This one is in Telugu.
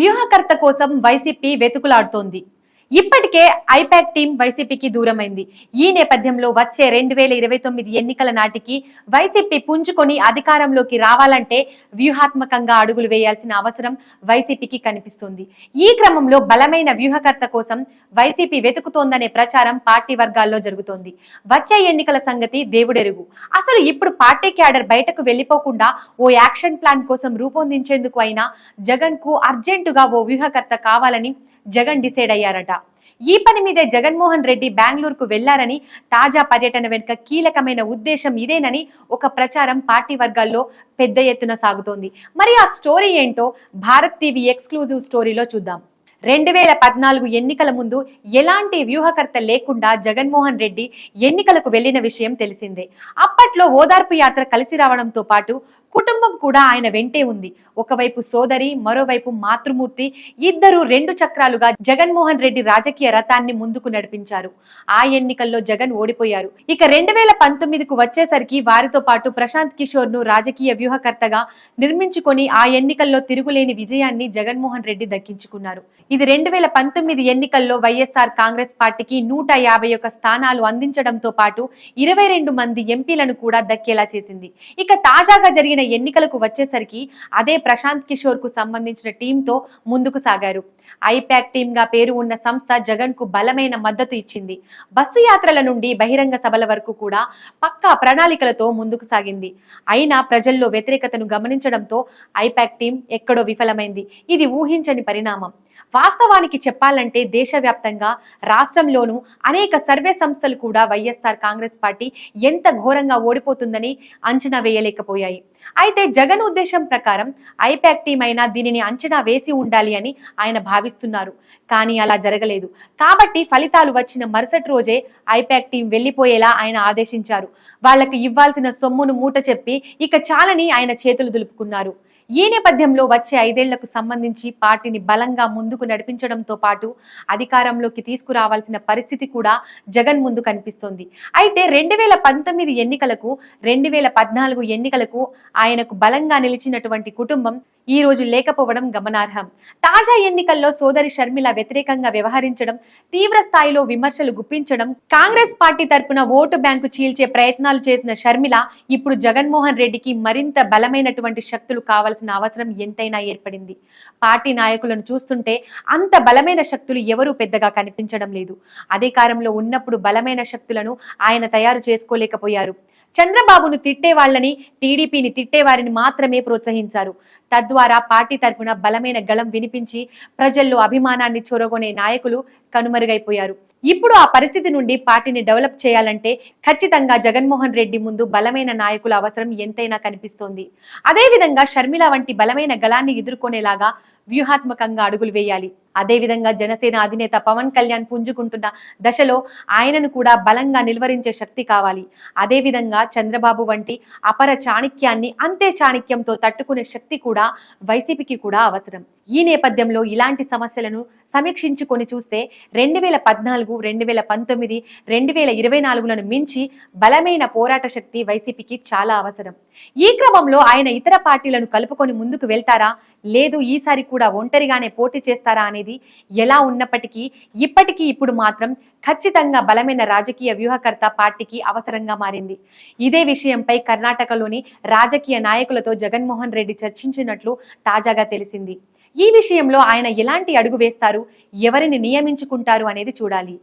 వ్యూహకర్త కోసం వైసీపీ వెతుకులాడుతోంది. ఇప్పటికే ఐపాక్ టీం వైసీపీకి దూరమైంది. ఈ నేపథ్యంలో వచ్చే 2029 ఎన్నికల నాటికి వైసీపీ పుంజుకొని అధికారంలోకి రావాలంటే వ్యూహాత్మకంగా అడుగులు వేయాల్సిన అవసరం వైసీపీకి కనిపిస్తుంది. ఈ క్రమంలో బలమైన వ్యూహకర్త కోసం వైసీపీ వెతుకుతోందనే ప్రచారం పార్టీ వర్గాల్లో జరుగుతోంది. వచ్చే ఎన్నికల సంగతి దేవుడెరుగు. అసలు ఇప్పుడు పార్టీ క్యాడర్ బయటకు వెళ్లిపోకుండా ఓ యాక్షన్ ప్లాన్ కోసం రూపొందించేందుకు అయినా జగన్ కు అర్జెంటుగా ఓ వ్యూహకర్త కావాలని జగన్ డిసైడ్ అయ్యారట. ఈ పని మీదే జగన్మోహన్ రెడ్డి బెంగళూరుకు వెళ్లారని, తాజా పర్యటన వెనుక కీలకమైన ఉద్దేశం ఇదేనని ఒక ప్రచారం పార్టీ వర్గాల్లో పెద్ద ఎత్తున సాగుతోంది. మరి ఆ స్టోరీ ఏంటో భారత్ టీవీ ఎక్స్క్లూజివ్ స్టోరీలో చూద్దాం. 2014 ఎన్నికల ముందు ఎలాంటి వ్యూహకర్త లేకుండా జగన్మోహన్ రెడ్డి ఎన్నికలకు వెళ్లిన విషయం తెలిసిందే. అప్పట్లో ఓదార్పు యాత్ర కలిసి రావడంతో పాటు కుటుంబం కూడా ఆయన వెంటే ఉంది. ఒకవైపు సోదరి, మరోవైపు మాతృమూర్తి, ఇద్దరు 2 చక్రాలుగా జగన్మోహన్ రెడ్డి రాజకీయ రథాన్ని ముందుకు నడిపించారు. ఆ ఎన్నికల్లో జగన్ ఓడిపోయారు. ఇక 2019కు వచ్చేసరికి వారితో పాటు ప్రశాంత్ కిషోర్ ను రాజకీయ వ్యూహకర్తగా నిర్మించుకొని ఆ ఎన్నికల్లో తిరుగులేని విజయాన్ని జగన్మోహన్ రెడ్డి దక్కించుకున్నారు. ఇది 2019 ఎన్నికల్లో వైఎస్ఆర్ కాంగ్రెస్ పార్టీకి 151 స్థానాలు అందించడంతో పాటు 22 మంది ఎంపీలను కూడా దక్కేలా చేసింది. ఇక తాజాగా జరిగిన ఎన్నికలకు వచ్చేసరికి అదే ప్రశాంత్ కిషోర్ కు సంబంధించిన టీంతో ముందుకు సాగారు. ఐపాక్ టీమ్ గా పేరు ఉన్న సంస్థ జగన్ కు బలమైన మద్దతు ఇచ్చింది. బస్సు యాత్రల నుండి బహిరంగ సభల వరకు కూడా పక్కా ప్రణాళికలతో ముందుకు సాగింది. అయినా ప్రజల్లో వ్యతిరేకతను గమనించడంతో ఐపాక్ టీం ఎక్కడో విఫలమైంది. ఇది ఊహించని పరిణామం. వాస్తవానికి చెప్పాలంటే దేశవ్యాప్తంగా, రాష్ట్రంలోనూ అనేక సర్వే సంస్థలు కూడా వైఎస్ఆర్ కాంగ్రెస్ పార్టీ ఎంత ఘోరంగా ఓడిపోతుందని అంచనా వేయలేకపోయాయి. అయితే జగన్ ఉద్దేశం ప్రకారం ఐపాక్ టీం అయినా దీనిని అంచనా వేసి ఉండాలి అని ఆయన భావిస్తున్నారు. కానీ అలా జరగలేదు. కాబట్టి ఫలితాలు వచ్చిన మరుసటి రోజే ఐపాక్ టీం వెళ్లిపోయేలా ఆయన ఆదేశించారు. వాళ్లకు ఇవ్వాల్సిన సొమ్మును మూట చెప్పి ఇక చాలని ఆయన చేతులు దులుపుకున్నారు. ఈ నేపథ్యంలో వచ్చే 5 ఏళ్లకు సంబంధించి పార్టీని బలంగా ముందుకు నడిపించడంతో పాటు అధికారంలోకి తీసుకురావాల్సిన పరిస్థితి కూడా జగన్ ముందు కనిపిస్తోంది. అయితే 2019 ఎన్నికలకు, 2014 ఎన్నికలకు ఆయనకు బలంగా నిలిచినటువంటి కుటుంబం ఈ రోజు లేకపోవడం గమనార్హం. తాజా ఎన్నికల్లో సోదరి షర్మిల వ్యతిరేకంగా వ్యవహరించడం, తీవ్ర స్థాయిలో విమర్శలు గుప్పించడం, కాంగ్రెస్ పార్టీ తరపున ఓటు బ్యాంకు చీల్చే ప్రయత్నాలు చేసిన షర్మిల ఇప్పుడు జగన్మోహన్ రెడ్డికి మరింత బలమైనటువంటి శక్తులు కావాల్సిన అవసరం ఎంతైనా ఏర్పడింది. పార్టీ నాయకులను చూస్తుంటే అంత బలమైన శక్తులు ఎవరూ పెద్దగా కనిపించడం లేదు. అధికారంలో ఉన్నప్పుడు బలమైన శక్తులను ఆయన తయారు చేసుకోలేకపోయారు. చంద్రబాబును తిట్టే వాళ్ళని, టీడీపీని తిట్టేవారిని మాత్రమే ప్రోత్సహించారు. తద్వారా పార్టీ తరపున బలమైన గళం వినిపించి ప్రజల్లో అభిమానాన్ని చొరగొనే నాయకులు కనుమరుగైపోయారు. ఇప్పుడు ఆ పరిస్థితి నుండి పార్టీని డెవలప్ చేయాలంటే ఖచ్చితంగా జగన్మోహన్ రెడ్డి ముందు బలమైన నాయకుల అవసరం ఎంతైనా కనిపిస్తోంది. అదేవిధంగా షర్మిల వంటి బలమైన గళాన్ని ఎదుర్కొనేలాగా వ్యూహాత్మకంగా అడుగులు వేయాలి. అదేవిధంగా జనసేన అధినేత పవన్ కళ్యాణ్ పుంజుకుంటున్న దశలో ఆయనను కూడా బలంగా నిలువరించే శక్తి కావాలి. అదేవిధంగా చంద్రబాబు వంటి అపర చాణక్యాన్ని అంతే చాణక్యంతో తట్టుకునే శక్తి కూడా వైసీపీకి కూడా అవసరం. ఈ నేపథ్యంలో ఇలాంటి సమస్యలను సమీక్షించుకొని చూస్తే 2014, 2019, 2024లను మించి బలమైన పోరాట శక్తి వైసీపీకి చాలా అవసరం. ఈ క్రమంలో ఆయన ఇతర పార్టీలను కలుపుకొని ముందుకు వెళ్తారా, లేదు ఈసారి కూడా ఒంటరిగానే పోటీ చేస్తారా అనేది ఎలా ఉన్నప్పటికీ ఇప్పుడు మాత్రం ఖచ్చితంగా బలమైన రాజకీయ వ్యూహకర్త పార్టీకి అవసరంగా మారింది. ఇదే విషయంపై కర్ణాటకలోని రాజకీయ నాయకులతో జగన్మోహన్ రెడ్డి చర్చించినట్లు తాజాగా తెలిసింది. ఈ విషయంలో ఆయన ఎలాంటి అడుగు వేస్తారు, ఎవరిని నియమించుకుంటారు అనేది చూడాలి.